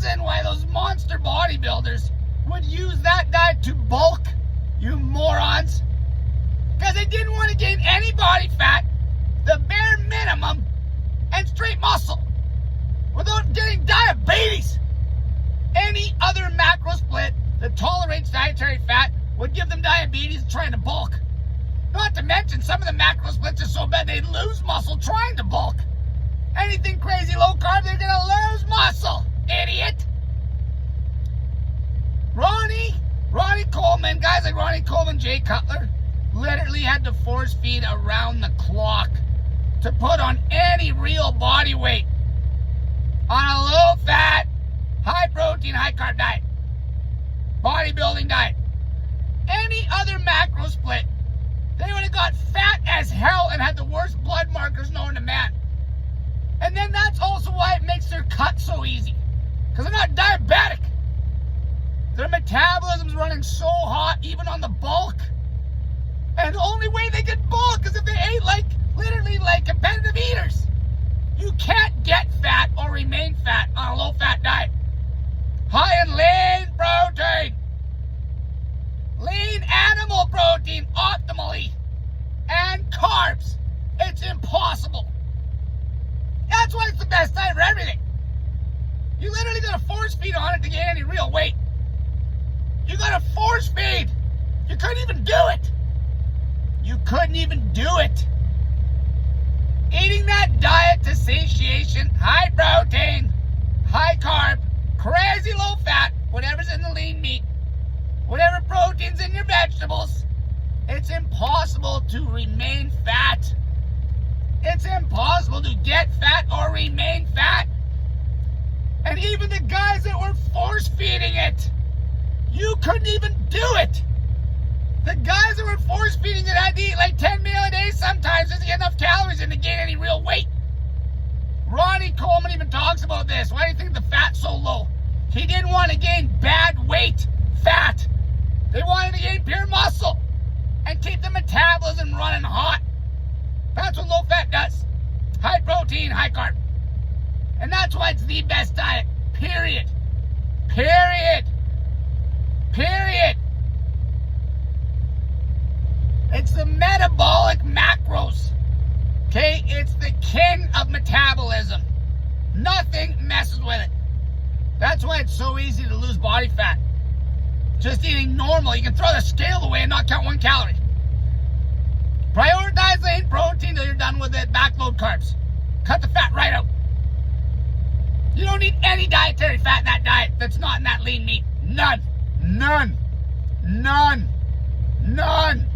reason why those monster bodybuilders would use that diet to bulk, you morons. Because they didn't want to gain any body fat, the bare minimum, and straight muscle, without getting diabetes. Any other macro split that tolerates dietary fat would give them diabetes trying to bulk. Not to mention, some of the macro splits are so bad they'd lose muscle trying to bulk. Anything crazy low carb, they're gonna lose muscle, idiot. Ronnie Coleman, guys like Ronnie Coleman, Jay Cutler, literally had to force feed around the clock to put on any real body weight on a low fat, high protein, high carb diet, bodybuilding diet. Any other macro split, they would have got fat as hell and had the worst blood markers known to man. And then that's also why it makes their cut so easy, because they're not diabetic. Their metabolism's running so hot, even on the bulk. And the only way they can bulk is if they ate literally like competitive eaters. You can't get fat or remain fat on a low-fat diet. High in lean protein. Lean animal protein optimally. And carbs. It's impossible. That's why it's the best diet for everything. You literally gotta force feed on it to gain any real weight. You gotta force feed. You couldn't even do it. You couldn't even do it. Eating that diet to satiation, high protein, high carb, crazy low fat, whatever's in the lean meat, whatever protein's in your vegetables, it's impossible to remain fat. It's impossible to get fat or remain fat. And even the guys that were force feeding it, you couldn't even do it. The guys that were force feeding it had to eat like 10 meals a day sometimes just to get enough calories in to gain any real weight. Ronnie Coleman even talks about this. Why do you think the fat's so low? He didn't want to gain bad weight fat. They wanted to gain pure muscle and keep the metabolism running hot. That's what low fat does. High protein, high carb. And that's why it's the best diet. Period. Period. Period. It's the metabolic macros. Okay? It's the king of metabolism. Nothing messes with it. That's why it's so easy to lose body fat. Just eating normal. You can throw the scale away and not count 1 calorie. Prioritize lean protein till you're done with it. Backload carbs. Cut the fat right out. You don't need any dietary fat in that diet that's not in that lean meat. None. None. None. None.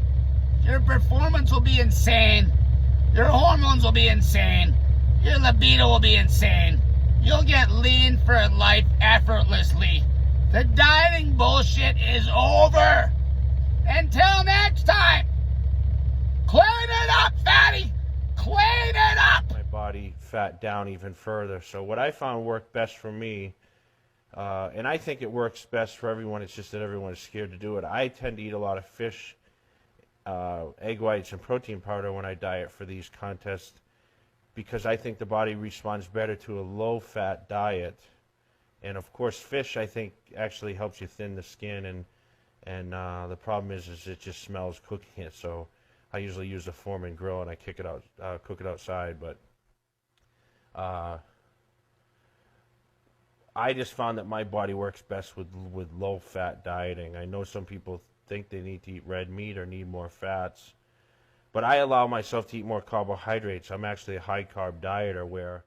Your performance will be insane. Your hormones will be insane. Your libido will be insane. You'll get lean for life effortlessly. The dieting bullshit is over. Until next time. Clean it up, fatty. Clean it up. My body fat down even further. So what I found worked best for me, and I think it works best for everyone, it's just that everyone is scared to do it. I tend to eat a lot of fish, egg whites, and protein powder when I diet for these contests because I think the body responds better to a low-fat diet. And, of course, fish, I think, actually helps you thin the skin, and the problem is it just smells cooking it. So I usually use a Foreman grill and I cook it outside. But I just found that my body works best with low-fat dieting. I know some people think they need to eat red meat or need more fats, but I allow myself to eat more carbohydrates. I'm actually a high-carb dieter where